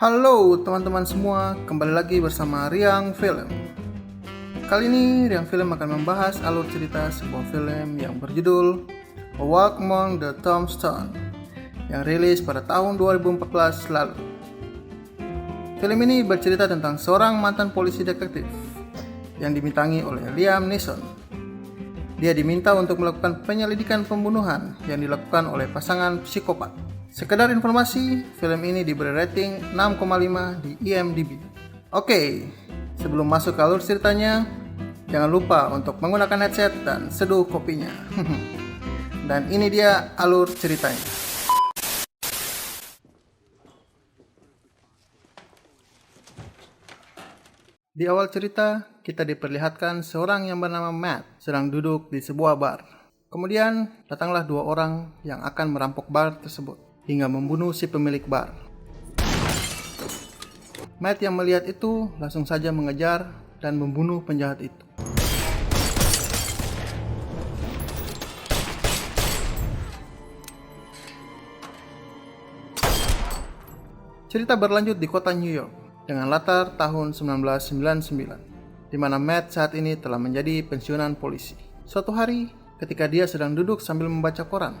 Halo teman-teman semua, kembali lagi bersama Riang Film. Kali ini Riang Film akan membahas alur cerita sebuah film yang berjudul A Walk Among the Tombstones yang rilis pada tahun 2014 lalu. Film ini bercerita tentang seorang mantan polisi detektif yang dibintangi oleh Liam Neeson. Dia diminta untuk melakukan penyelidikan pembunuhan yang dilakukan oleh pasangan psikopat. Sekedar informasi, film ini diberi rating 6,5 di IMDb. Oke, sebelum masuk ke alur ceritanya, jangan lupa untuk menggunakan headset dan seduh kopinya. Dan ini dia alur ceritanya. Di awal cerita, kita diperlihatkan seorang yang bernama Matt sedang duduk di sebuah bar. Kemudian, datanglah dua orang yang akan merampok bar tersebut hingga membunuh si pemilik bar. Matt yang melihat itu langsung saja mengejar dan membunuh penjahat itu. Cerita berlanjut di kota New York dengan latar tahun 1999, di mana Matt saat ini telah menjadi pensiunan polisi. Suatu hari, ketika dia sedang duduk sambil membaca koran,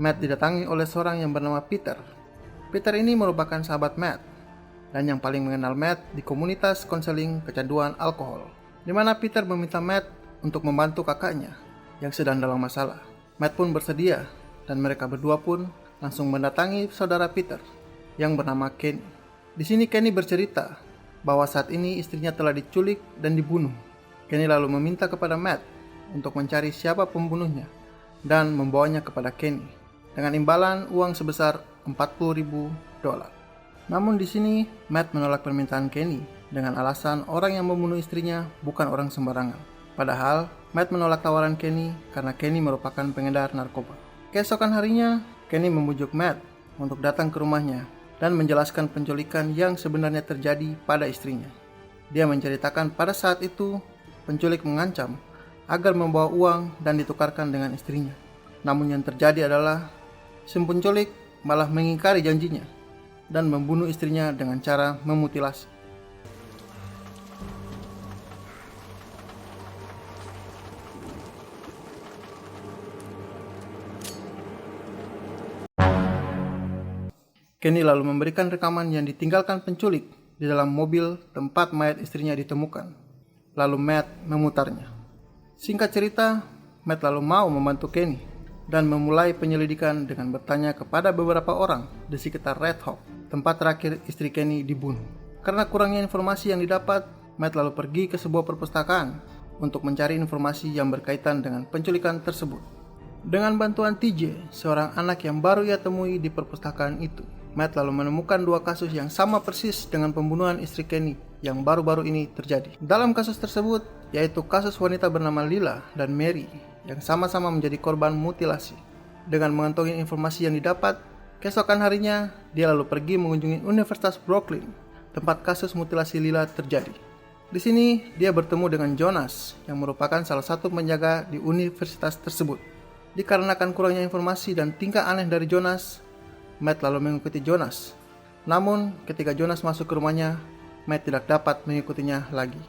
Matt didatangi oleh seorang yang bernama Peter. Peter ini merupakan sahabat Matt dan yang paling mengenal Matt di komunitas konseling kecanduan alkohol, di mana Peter meminta Matt untuk membantu kakaknya yang sedang dalam masalah. Matt pun bersedia dan mereka berdua pun langsung mendatangi saudara Peter yang bernama Kenny. Di sini Kenny bercerita bahwa saat ini istrinya telah diculik dan dibunuh. Kenny lalu meminta kepada Matt untuk mencari siapa pembunuhnya dan membawanya kepada Kenny dengan imbalan uang sebesar $40.000. Namun di sini Matt menolak permintaan Kenny dengan alasan orang yang membunuh istrinya bukan orang sembarangan. Padahal Matt menolak tawaran Kenny karena Kenny merupakan pengedar narkoba. Keesokan harinya, Kenny membujuk Matt untuk datang ke rumahnya dan menjelaskan penculikan yang sebenarnya terjadi pada istrinya. Dia menceritakan pada saat itu penculik mengancam agar membawa uang dan ditukarkan dengan istrinya. Namun yang terjadi adalah si penculik malah mengingkari janjinya dan membunuh istrinya dengan cara memutilasi. Kenny lalu memberikan rekaman yang ditinggalkan penculik di dalam mobil tempat mayat istrinya ditemukan. Lalu Matt memutarnya. Singkat cerita, Matt lalu mau membantu Kenny dan memulai penyelidikan dengan bertanya kepada beberapa orang di sekitar Red Hawk, tempat terakhir istri Kenny dibunuh. Karena kurangnya informasi yang didapat, Matt lalu pergi ke sebuah perpustakaan untuk mencari informasi yang berkaitan dengan penculikan tersebut. Dengan bantuan TJ, seorang anak yang baru ia temui di perpustakaan itu, Matt lalu menemukan dua kasus yang sama persis dengan pembunuhan istri Kenny yang baru-baru ini terjadi. Dalam kasus tersebut, yaitu kasus wanita bernama Lila dan Mary yang sama-sama menjadi korban mutilasi. Dengan mengantongi informasi yang didapat, keesokan harinya dia lalu pergi mengunjungi Universitas Brooklyn, tempat kasus mutilasi Lila terjadi. Di sini dia bertemu dengan Jonas yang merupakan salah satu penjaga di universitas tersebut. Dikarenakan kurangnya informasi dan tingkah aneh dari Jonas, Matt lalu mengikuti Jonas. Namun ketika Jonas masuk ke rumahnya, Matt tidak dapat mengikutinya lagi.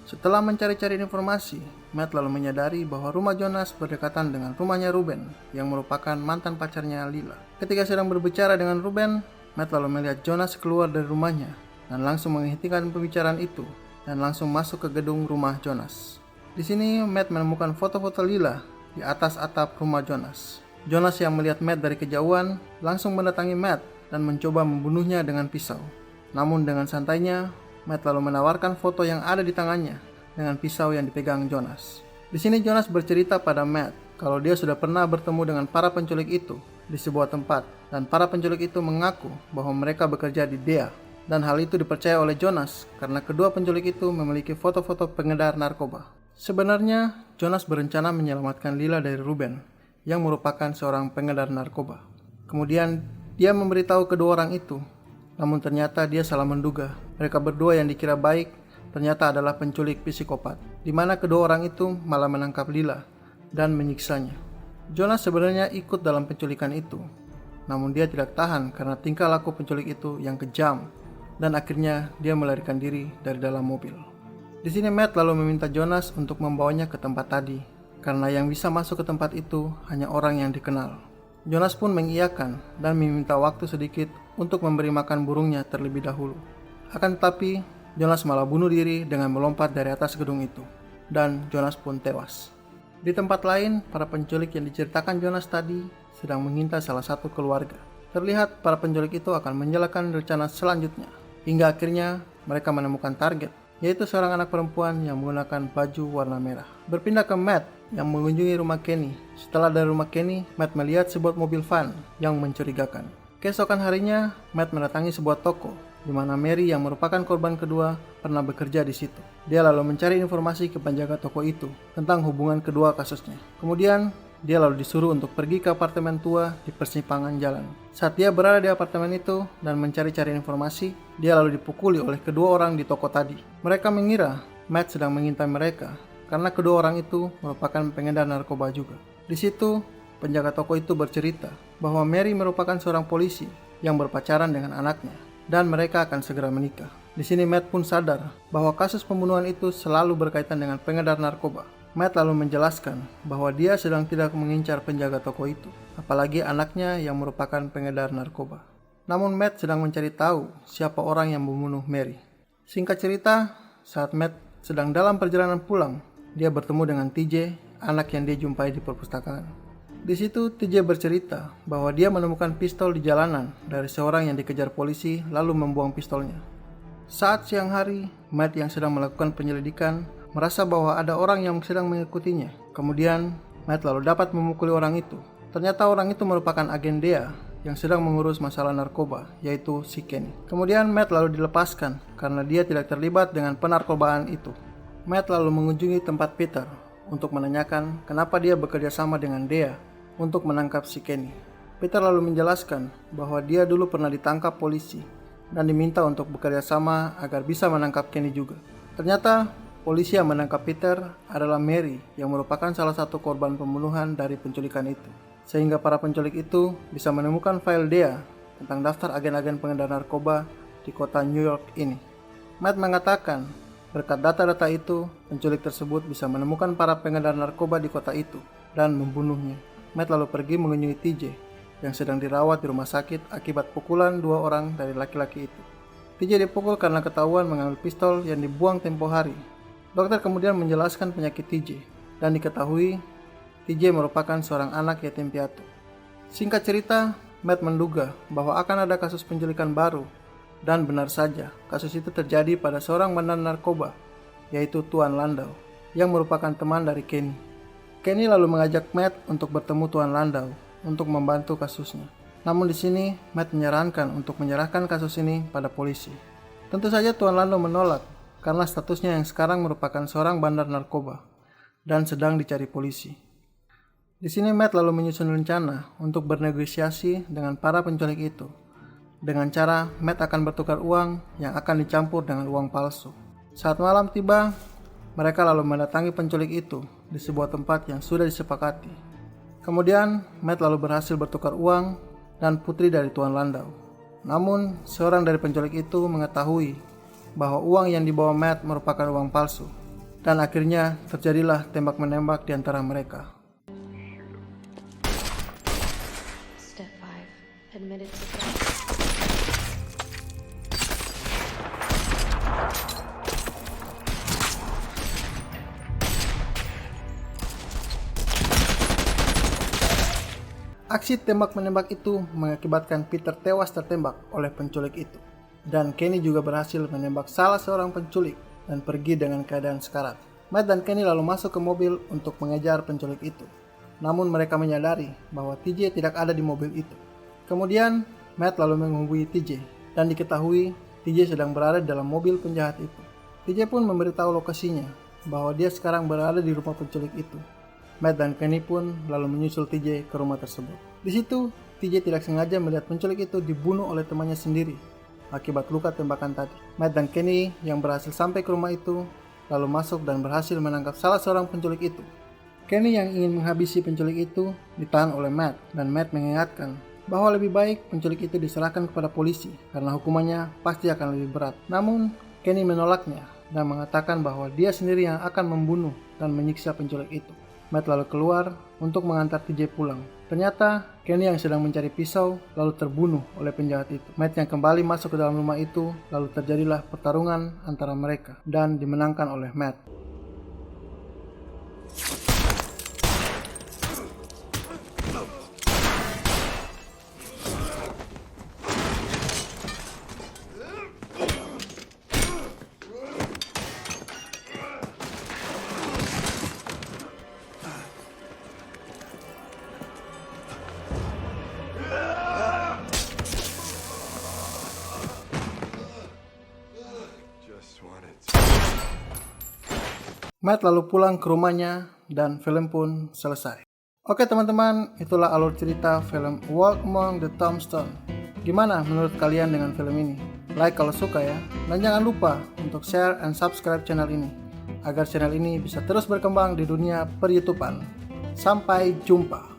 Setelah mencari-cari informasi, Matt lalu menyadari bahwa rumah Jonas berdekatan dengan rumahnya Ruben yang merupakan mantan pacarnya Lila. Ketika sedang berbicara dengan Ruben, Matt lalu melihat Jonas keluar dari rumahnya dan langsung menghentikan pembicaraan itu dan langsung masuk ke gedung rumah Jonas. Di sini Matt menemukan foto-foto Lila di atas atap rumah Jonas. Jonas yang melihat Matt dari kejauhan langsung mendatangi Matt dan mencoba membunuhnya dengan pisau. Namun dengan santainya, Matt lalu menawarkan foto yang ada di tangannya dengan pisau yang dipegang Jonas. Di sini Jonas bercerita pada Matt kalau dia sudah pernah bertemu dengan para penculik itu di sebuah tempat dan para penculik itu mengaku bahwa mereka bekerja di DEA, dan hal itu dipercaya oleh Jonas karena kedua penculik itu memiliki foto-foto pengedar narkoba. Sebenarnya Jonas berencana menyelamatkan Lila dari Ruben yang merupakan seorang pengedar narkoba. Kemudian dia memberitahu kedua orang itu, namun ternyata dia salah menduga. Mereka berdua yang dikira baik ternyata adalah penculik psikopat, di mana kedua orang itu malah menangkap Lila dan menyiksanya. Jonas sebenarnya ikut dalam penculikan itu, namun dia tidak tahan karena tingkah laku penculik itu yang kejam dan akhirnya dia melarikan diri dari dalam mobil. Di sini Matt lalu meminta Jonas untuk membawanya ke tempat tadi, karena yang bisa masuk ke tempat itu hanya orang yang dikenal. Jonas pun mengiyakan dan meminta waktu sedikit untuk memberi makan burungnya terlebih dahulu. Akan tetapi, Jonas malah bunuh diri dengan melompat dari atas gedung itu, dan Jonas pun tewas. Di tempat lain, para penculik yang diceritakan Jonas tadi sedang mengintai salah satu keluarga. Terlihat para penculik itu akan menjalankan rencana selanjutnya, hingga akhirnya mereka menemukan target, yaitu seorang anak perempuan yang menggunakan baju warna merah. Berpindah ke Matt yang mengunjungi rumah Kenny. Setelah dari rumah Kenny, Matt melihat sebuah mobil van yang mencurigakan. Keesokan harinya, Matt mendatangi sebuah toko di mana Mary yang merupakan korban kedua pernah bekerja di situ. Dia lalu mencari informasi ke penjaga toko itu tentang hubungan kedua kasusnya. Kemudian, dia lalu disuruh untuk pergi ke apartemen tua di persimpangan jalan. Saat dia berada di apartemen itu dan mencari-cari informasi, dia lalu dipukuli oleh kedua orang di toko tadi. Mereka mengira Matt sedang mengintai mereka karena kedua orang itu merupakan pengedar narkoba juga. Di situ, penjaga toko itu bercerita bahwa Mary merupakan seorang polisi yang berpacaran dengan anaknya dan mereka akan segera menikah. Di sini Matt pun sadar bahwa kasus pembunuhan itu selalu berkaitan dengan pengedar narkoba. Matt lalu menjelaskan bahwa dia sedang tidak mengincar penjaga toko itu, apalagi anaknya yang merupakan pengedar narkoba. Namun Matt sedang mencari tahu siapa orang yang membunuh Mary. Singkat cerita, saat Matt sedang dalam perjalanan pulang, dia bertemu dengan TJ, anak yang dia jumpai di perpustakaan. Di situ TJ bercerita bahwa dia menemukan pistol di jalanan dari seorang yang dikejar polisi lalu membuang pistolnya. Saat siang hari, Matt yang sedang melakukan penyelidikan merasa bahwa ada orang yang sedang mengikutinya. Kemudian, Matt lalu dapat memukuli orang itu. Ternyata orang itu merupakan agen DEA yang sedang mengurus masalah narkoba, yaitu si Kenny. Kemudian Matt lalu dilepaskan karena dia tidak terlibat dengan penarkobaan itu. Matt lalu mengunjungi tempat Peter untuk menanyakan kenapa dia bekerja sama dengan DEA untuk menangkap si Kenny. Peter lalu menjelaskan bahwa dia dulu pernah ditangkap polisi dan diminta untuk bekerja sama agar bisa menangkap Kenny juga. Ternyata polisi yang menangkap Peter adalah Mary yang merupakan salah satu korban pembunuhan dari penculikan itu. Sehingga para penculik itu bisa menemukan file DEA tentang daftar agen-agen pengedar narkoba di kota New York ini. Matt mengatakan berkat data-data itu, penculik tersebut bisa menemukan para pengedar narkoba di kota itu dan membunuhnya. Matt lalu pergi mengunjungi TJ yang sedang dirawat di rumah sakit akibat pukulan dua orang dari laki-laki itu. TJ dipukul karena ketahuan mengambil pistol yang dibuang tempo hari. Dokter kemudian menjelaskan penyakit TJ dan diketahui TJ merupakan seorang anak yatim piatu. Singkat cerita, Matt menduga bahwa akan ada kasus penculikan baru dan benar saja kasus itu terjadi pada seorang bandar narkoba yaitu Tuan Landau yang merupakan teman dari Kenny. Kenny lalu mengajak Matt untuk bertemu Tuan Landau untuk membantu kasusnya. Namun di sini Matt menyarankan untuk menyerahkan kasus ini pada polisi. Tentu saja Tuan Landau menolak karena statusnya yang sekarang merupakan seorang bandar narkoba dan sedang dicari polisi. Di sini Matt lalu menyusun rencana untuk bernegosiasi dengan para penculik itu. Dengan cara Matt akan bertukar uang yang akan dicampur dengan uang palsu. Saat malam tiba, mereka lalu mendatangi penculik itu di sebuah tempat yang sudah disepakati. Kemudian Matt lalu berhasil bertukar uang dan putri dari Tuan Landau. Namun seorang dari penculik itu mengetahui bahwa uang yang dibawa Matt merupakan uang palsu. Dan akhirnya terjadilah tembak-menembak di antara mereka. Step 5. Admitted to theft. Aksi tembak-menembak itu mengakibatkan Peter tewas tertembak oleh penculik itu. Dan Kenny juga berhasil menembak salah seorang penculik dan pergi dengan keadaan sekarat. Matt dan Kenny lalu masuk ke mobil untuk mengejar penculik itu. Namun mereka menyadari bahwa TJ tidak ada di mobil itu. Kemudian Matt lalu menghubungi TJ dan diketahui TJ sedang berada di dalam mobil penjahat itu. TJ pun memberitahu lokasinya bahwa dia sekarang berada di rumah penculik itu. Matt dan Kenny pun lalu menyusul TJ ke rumah tersebut. Di situ, TJ tidak sengaja melihat penculik itu dibunuh oleh temannya sendiri akibat luka tembakan tadi. Matt dan Kenny yang berhasil sampai ke rumah itu lalu masuk dan berhasil menangkap salah seorang penculik itu. Kenny yang ingin menghabisi penculik itu ditahan oleh Matt dan Matt mengingatkan bahwa lebih baik penculik itu diserahkan kepada polisi karena hukumannya pasti akan lebih berat. Namun, Kenny menolaknya dan mengatakan bahwa dia sendiri yang akan membunuh dan menyiksa penculik itu. Matt lalu keluar untuk mengantar TJ pulang. Ternyata Kenny yang sedang mencari pisau lalu terbunuh oleh penjahat itu. Matt yang kembali masuk ke dalam rumah itu, lalu terjadilah pertarungan antara mereka dan dimenangkan oleh Matt. Matt lalu pulang ke rumahnya dan film pun selesai. Oke teman-teman, itulah alur cerita film Walk Among the Tombstone. Gimana menurut kalian dengan film ini? Like kalau suka ya, dan jangan lupa untuk share and subscribe channel ini, agar channel ini bisa terus berkembang di dunia per-YouTubean. Sampai jumpa.